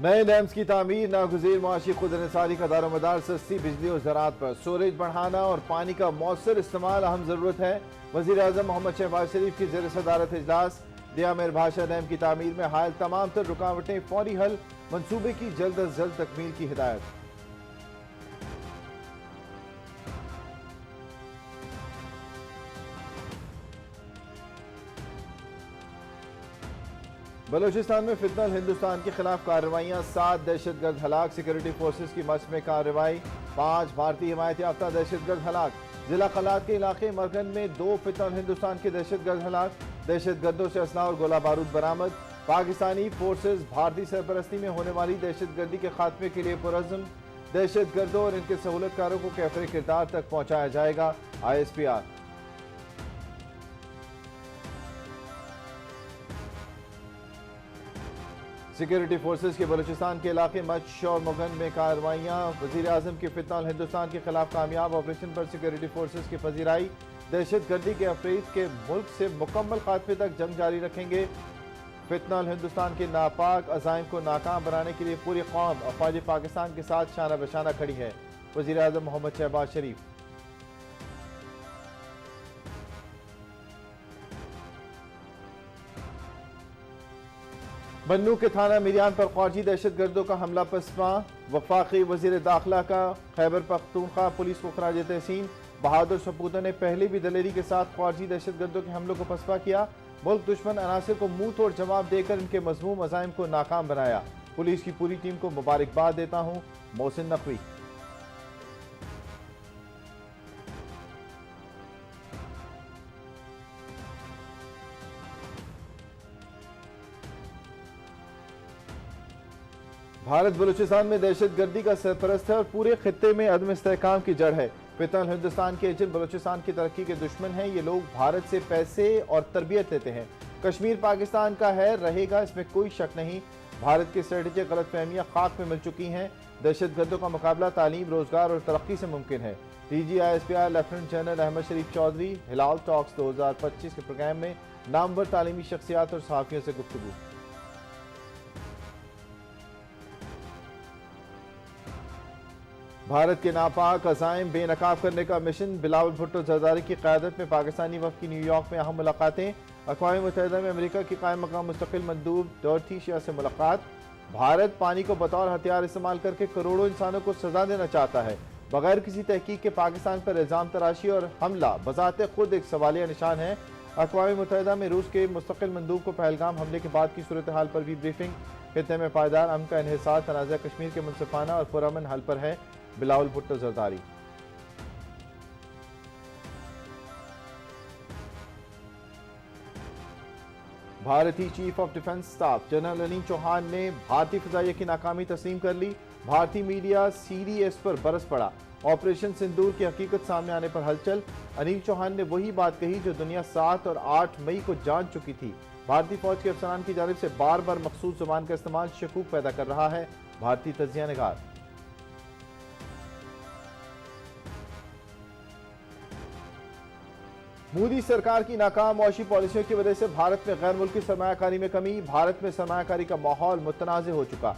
नए डैम्स की तामीर नागुज़ीर मुआशी खुदनिसारी का दारोमदार सस्ती बिजली और ज़राअत पर स्टोरेज बढ़ाना और पानी का मौसर इस्तेमाल अहम ज़रूरत है। वज़ीर आज़म मोहम्मद शहबाज शरीफ की ज़ेर सदारत इजलास। दिया मेर भाषा डैम की तामीर में हायल तमाम तर रुकावटें फौरी हल, मनसूबे की जल्द अज जल्द तकमील की हिदायत। बलूचिस्तान में फितनल हिंदुस्तान के खिलाफ कार्रवाइयां, 7 दहशतगर्द हलाक। सिक्योरिटी फोर्सेज की मश्क में कार्रवाई, 5 भारतीय हिमायत याफ्ता दहशतगर्द हलाक। जिला खलात के इलाके मरगन में 2 फितनल हिंदुस्तान के दहशतगर्द हलाक। दहशतगर्दों से असला और गोला बारूद बरामद। पाकिस्तानी फोर्सेज भारतीय सरपरस्ती में होने वाली दहशतगर्दी के खात्मे के लिए पुरज़्म। दहशतगर्दों और इनके सहूलतकारों को कैफरे किरदार तक पहुंचाया जाएगा। ISPR। सिक्योरिटी फोर्सेज के बलूचिस्तान के इलाके मच और मुगन में कार्रवाइयां। वज़ीर आज़म की फितनल हिंदुस्तान के खिलाफ कामयाब ऑपरेशन पर सिक्योरिटी फोर्सेज की पजीराई। दहशतगर्दी के अफरीद के मुल्क से मुकम्मल खात्मे तक जंग जारी रखेंगे। फितनल हिंदुस्तान के नापाक अज़ाइम को नाकाम बनाने के लिए पूरी कौम अफवाज पाकिस्तान के साथ शाना बशाना खड़ी है। वज़ीर आज़म मोहम्मद शहबाज शरीफ। बन्नू के थाना मिरियान पर ख्वारजी दहशतगर्दों का हमला पसपा। वफाकी वज़ीर दाखिला का खैबर पख्तूनख्वा पुलिस को खराज तहसीन। बहादुर सपूतों ने पहले भी दलेरी के साथ ख्वारजी दहशतगर्दों के हमलों को पसपा किया। मुल्क दुश्मन अनासिर को मुंह तोड़ जवाब देकर इनके मज़मूम अज़ाइम को नाकाम बनाया। पुलिस की पूरी टीम को मुबारकबाद देता हूँ। मोहसिन नकवी। भारत बलूचिस्तान में दहशतगर्दी का सरपरस्त है और पूरे खित्ते में अदम इस्तेहकाम की जड़ है। फितनल हिंदुस्तान के एजेंट बलूचिस्तान की तरक्की के दुश्मन हैं। ये लोग भारत से पैसे और तरबियत लेते हैं। कश्मीर पाकिस्तान का है, रहेगा, इसमें कोई शक नहीं। भारत की स्ट्रेटेजिक गलतफहमियां खाक में मिल चुकी हैं। दहशतगर्दों का मुकाबला तालीम, रोजगार और तरक्की से मुमकिन है। DG ISPR lieutenant general Ahmed Sharif Chaudhry Hilal talks 2025 के प्रोग्राम में नामवर तालीमी शख्सियात और सहाफ़ियों से गुफ्तगू। भारत के नापाक अज़ाइम बेनकाब करने का मिशन। बिलावल भुट्टो जरदारी की क़यादत में पाकिस्तानी वफ़द की न्यूयॉर्क में अहम मुलाकातें। अक़वाम मुत्तहिदा में अमेरिका की कायम मकाम मुस्तक़िल मंदूब डॉर्थी शिया से मुलाकात। भारत पानी को बतौर हथियार इस्तेमाल करके करोड़ों इंसानों को सजा देना चाहता है। बगैर किसी तहकीक के पाकिस्तान पर इल्ज़ाम तराशी और हमला बज़ाते खुद एक सवालिया निशान है। अक़वाम मुत्तहिदा में रूस के मुस्तक़िल मंदूब को पहलगाम हमले के बाद की सूरत हाल पर भी ब्रीफिंग। खित्ते में पायदार अमन का इन्हिसार तनाज़ा कश्मीर के मुनसिफाना और पुरअमन हल पर है। बिलावल भुट्टो जरदारी। भारतीय chief of defence staff general Anil Chauhan ने भारतीय फ़िज़ाइया की नाकामी तस्लीम कर ली। भारतीय मीडिया CDS पर बरस पड़ा। ऑपरेशन सिंदूर की हकीकत सामने आने पर हलचल। अनिल चौहान ने वही बात कही जो दुनिया 7 और 8 मई को जान चुकी थी। भारतीय फौज के अफसरान की जानिब से बार बार मखसूस ज़ुबान का इस्तेमाल शकूक पैदा कर रहा है। भारतीय तज्ज़िया निगार। मोदी सरकार की नाकाम मुआशी पॉलिसियों की वजह से भारत में गैर मुल्की सरमायाकारी में कमी। भारत में सरमायाकारी का माहौल मुतनाज़ हो चुका।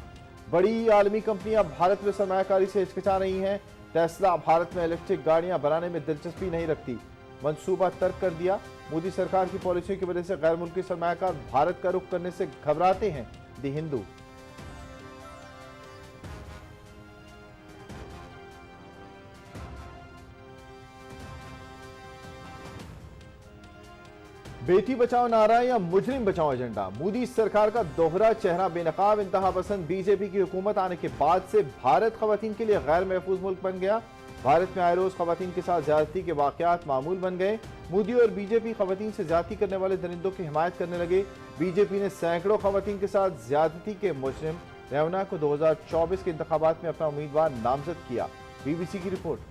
बड़ी आलमी कंपनियां भारत में सरमायाकारी से हिचकिचा रही हैं। टेस्ला भारत में इलेक्ट्रिक गाड़ियां बनाने में दिलचस्पी नहीं रखती। मंसूबा तर्क कर दिया। मोदी सरकार की पॉलिसियों की वजह से गैर मुल्की सरमायाकार भारत का रुख करने से घबराते हैं। दी हिंदू। बेटी बचाओ नारा या मुजरिम बचाओ एजेंडा। मोदी सरकार का दोहरा चेहरा। बेनकाब इंतहा पसंद BJP की हुकूमत आने के बाद से भारत खवातीन के लिए गैर महफूज मुल्क बन गया। भारत में आए रोज खवातीन के साथ ज्यादती के वाकयात मामूल बन गए। मोदी और BJP खवातीन से ज्यादती करने वाले दरिंदों की हिमायत करने लगे। BJP ने सैकड़ों खवातीन के साथ ज्यादती के मुजरिम रेवना को 2024 के इंतखाबात में अपना उम्मीदवार नामजद किया। BBC की रिपोर्ट।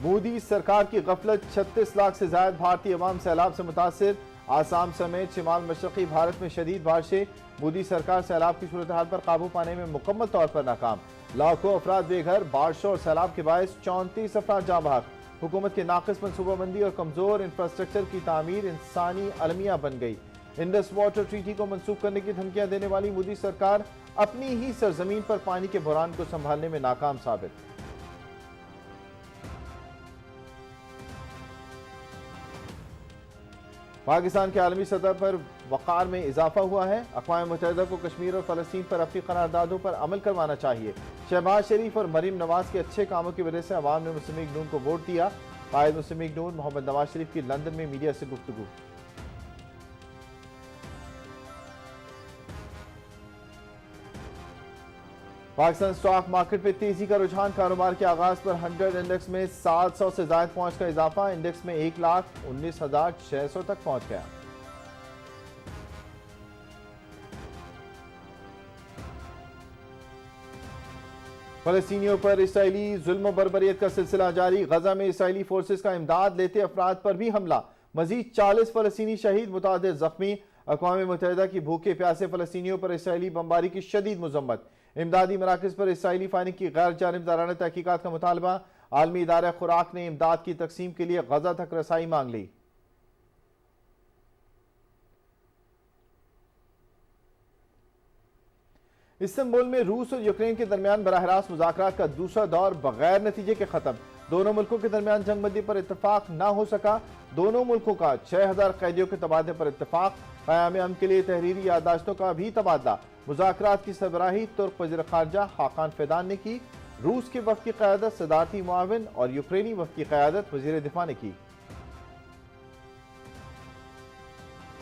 मोदी सरकार की गफलत। 36 लाख से ज्यादा भारतीय अवाम सैलाब से मुतासिर। आसाम समेत शिमाल मशरकी भारत में शदीद बारिशें। मोदी सरकार सैलाब की सूरत हाल पर काबू पाने में मुकम्मल तौर पर नाकाम। लाखों अफराद बेघर। बारिशों और सैलाब के बायस 34 अफराद जाँ बहक। حکومت کے ناقص منصوبہ بندی اور کمزور انفراسٹرکچر کی تعمیر انسانی المیہ بن گئی۔ انڈس واٹر ٹریٹی کو منسوخ کرنے کی دھمکیاں دینے والی مودی سرکار اپنی ہی سرزمین پر پانی کے بحران کو سنبھالنے میں ناکام ثابت۔ پاکستان کے عالمی سطح پر وقار میں اضافہ ہوا ہے۔ اقوام متحدہ کو کشمیر اور فلسطین پر اپنی قراردادوں پر عمل کروانا چاہیے۔ شہباز شریف اور مریم نواز کے اچھے کاموں کی وجہ سے عوام نے مسلم لیگ نون کو ووٹ دیا۔ قائد مسلم لیگ نون محمد نواز شریف کی لندن میں میڈیا سے گفتگو۔ پاکستان سٹاک مارکیٹ پہ تیزی کا رجحان، کاروبار کے آغاز پر 100 انڈیکس میں 700 سے زائد پہنچ کا اضافہ، انڈیکس میں 1,19,600 تک پہنچ گیا۔ فلسطینیوں پر اسرائیلی ظلم و بربریت کا سلسلہ جاری، غزہ میں اسرائیلی فورسز کا امداد لیتے افراد پر بھی حملہ، مزید 40 فلسطینی شہید، متعدد زخمی۔ اقوام متحدہ کی بھوکے پیاسے فلسطینیوں پر اسرائیلی بمباری کی شدید مذمت، امدادی مراکز پر اسرائیلی فائرنگ کی غیر جانبدارانہ تحقیقات کا مطالبہ، عالمی ادارہ خوراک نے امداد کی تقسیم کے لیے غزہ تک رسائی مانگ لی۔ استنبول میں روس اور یوکرین کے درمیان براہ راست مذاکرات کا دوسرا دور بغیر نتیجے کے ختم، دونوں ملکوں کے درمیان جنگ بندی پر اتفاق نہ ہو سکا، دونوں ملکوں کا 6,000 قیدیوں کے تبادلے پر اتفاق، قیام امن کے لیے تحریری یادداشتوں کا بھی تبادلہ، مذاکرات کی سربراہی ترک وزیر خارجہ حاقان فیدان نے کی، روس کے وفد کی قیادت صدارتی معاون اور یوکرینی وفد کی قیادت وزیر دفاع نے کی۔